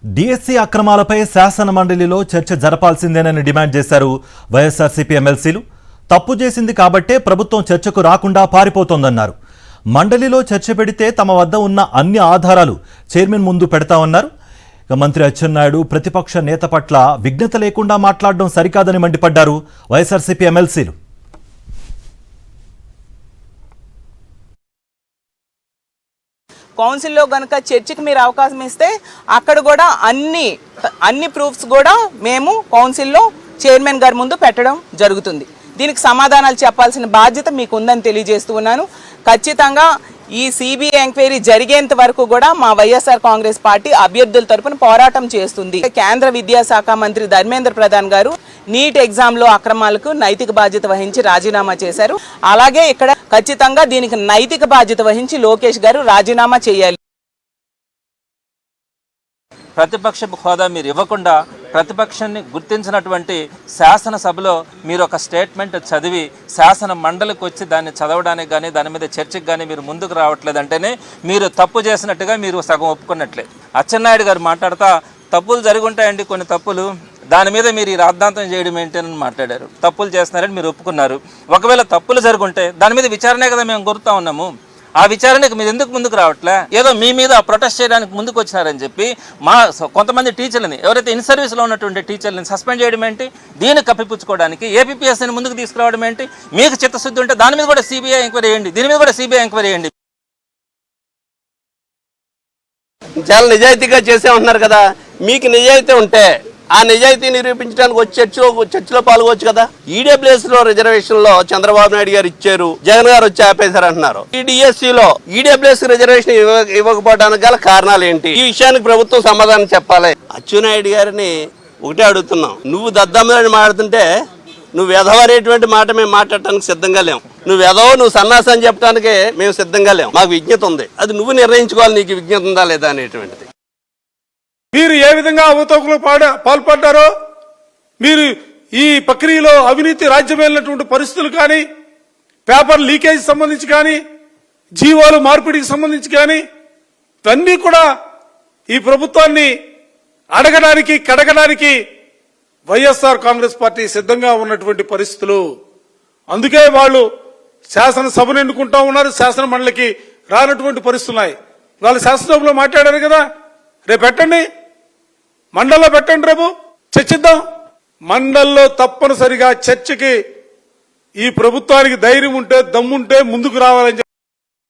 DSC అక్రమాలపై శాసన మండలిలో చర్చ జరపాల్సిందేనని డిమాండ్ చేశారు వైఎస్ఆర్సీపీ ఎమ్మెల్సీలు. తప్పు చేసింది కాబట్టే ప్రభుత్వం చర్చకు రాకుండా పారిపోతోందన్నారు. మండలిలో చర్చ పెడితే తమ వద్ద ఉన్న అన్ని ఆధారాలు చైర్మన్ ముందు పెడతామన్నారు. మంత్రి అచ్చెన్నాయుడు ప్రతిపక్ష నేత పట్ల విజ్ఞత లేకుండా మాట్లాడడం సరికాదని మండిపడ్డారు వైఎస్ఆర్సీపీ ఎమ్మెల్సీలు. కౌన్సిల్లో గనక చర్చకి మీరు అవకాశం ఇస్తే అక్కడ కూడా అన్ని ప్రూఫ్స్ కూడా మేము కౌన్సిల్లో చైర్మన్ గారి ముందు పెట్టడం జరుగుతుంది. దీనికి సమాధానాలు చెప్పాల్సిన బాధ్యత మీకు ఉందని తెలియజేస్తూ ఉన్నాను. ఖచ్చితంగా ఈ సిబిఐ ఎంక్వైరీ జరిగేంత వరకు కూడా మా వైఎస్ఆర్ కాంగ్రెస్ పార్టీ అభ్యర్థుల తరపున పోరాటం చేస్తుంది. కేంద్ర విద్యాశాఖ మంత్రి ధర్మేంద్ర ప్రధాన్ గారు నీట్ ఎగ్జామ్లో అక్రమాలకు నైతిక బాధ్యత వహించి రాజీనామా చేశారు. అలాగే ఇక్కడ ఖచ్చితంగా దీనికి నైతిక బాధ్యత వహించి లోకేష్ గారు రాజీనామా చేయాలి. ప్రతిపక్ష హోదా మీరు ఇవ్వకుండా ప్రతిపక్షాన్ని గుర్తించినటువంటి శాసనసభలో మీరు ఒక స్టేట్మెంట్ చదివి శాసన మండలికి వచ్చి దాన్ని చదవడానికి కానీ దాని మీద చర్చకు కానీ మీరు ముందుకు రావట్లేదంటేనే మీరు తప్పు చేసినట్టుగా మీరు సగం ఒప్పుకున్నట్లే. అచ్చెన్నాయుడు గారు మాట్లాడుతూ తప్పులు జరిగి ఉంటాయండి, కొన్ని తప్పులు, దాని మీద మీరు ఈ రాద్ధాంతం చేయడం ఏంటని మాట్లాడారు. తప్పులు చేస్తున్నారని మీరు ఒప్పుకున్నారు. ఒకవేళ తప్పులు జరుగుంటే దాని మీద విచారణే కదా మేము కోరుతా ఉన్నాము. ఆ విచారణకు మీరు ఎందుకు ముందుకు రావట్లే? ఏదో మీ మీద ప్రొటెస్ట్ చేయడానికి ముందుకు వచ్చినారని చెప్పి మా కొంతమంది టీచర్లని, ఎవరైతే ఇన్ సర్వీస్లో ఉన్నటువంటి టీచర్లని సస్పెండ్ చేయడం ఏంటి? దీన్ని కప్పిపుచ్చుకోవడానికి ఏపీఎస్సీని ముందుకు తీసుకురావడం ఏంటి? మీకు చిత్తశుద్ధి ఉంటే దాని మీద కూడా సిబిఐ ఎంక్వైరీ చేయండి, దీని మీద కూడా సిబిఐ ఎంక్వైరీ చేయండి. చాలా నిజాయితీగా చేసే ఉంటున్నారు కదా. మీకు నిజాయితీ ఉంటే ఆ నిజాయితీ నిరూపించడానికి వచ్చి చర్చలో పాల్గొవచ్చు కదా. ఈడబ్ల్యూఎస్ లో రిజర్వేషన్ లో చంద్రబాబు నాయుడు గారు ఇచ్చారు, జగన్ గారు వచ్చి ఆపేశారు అంటున్నారు. ఈ డిఎస్సి లో ఈడబ్ల్యూఎస్ రిజర్వేషన్ ఇవ్వకపోవడానికి గల కారణాలు ఏంటి? ఈ విషయానికి ప్రభుత్వం సమాధానం చెప్పాలి. అచ్చెన్నాయుడు గారిని ఒకటే అడుగుతున్నాం, నువ్వు దద్దమ్మని మాట్లాడుతుంటే నువ్వు ఎదవనేటువంటి మాట మేము మాట్లాడటానికి సిద్ధంగా లేము. నువ్వు ఎదవో, నువ్వు సన్నాసం అని చెప్పడానికే మేము సిద్ధంగా లేము. మాకు విజ్ఞత ఉంది, అది నువ్వు నిర్ణయించుకోవాలి, నీకు విజ్ఞత ఉందా లేదా అనేటువంటిది. మీరు ఏ విధంగా అవతోకలు పాల్పడ్డారో, మీరు ఈ ప్రక్రియలో అవినీతి రాజ్యమైనటువంటి పరిస్థితులు కానీ, పేపర్ లీకేజ్ సంబంధించి కానీ, జీవోలు మార్పిడికి సంబంధించి కానీ, ఇవన్నీ కూడా ఈ ప్రభుత్వాన్ని అడగడానికి కడగడానికి వైఎస్ఆర్ కాంగ్రెస్ పార్టీ సిద్ధంగా ఉన్నటువంటి పరిస్థితులు. అందుకే వాళ్ళు శాసనసభను ఎన్నుకుంటా ఉన్నారు, శాసన మండలికి రానటువంటి పరిస్థితులు ఉన్నాయి. వాళ్ళు శాసనసభలో మాట్లాడారు కదా, రేపు పెట్టండి, మండల్లో పెట్టండి, రేపు చర్చిద్దాం. మండల్లో తప్పనిసరిగా చర్చకి ఈ ప్రభుత్వానికి ధైర్యం ఉంటే, దమ్ముంటే ముందుకు రావాలని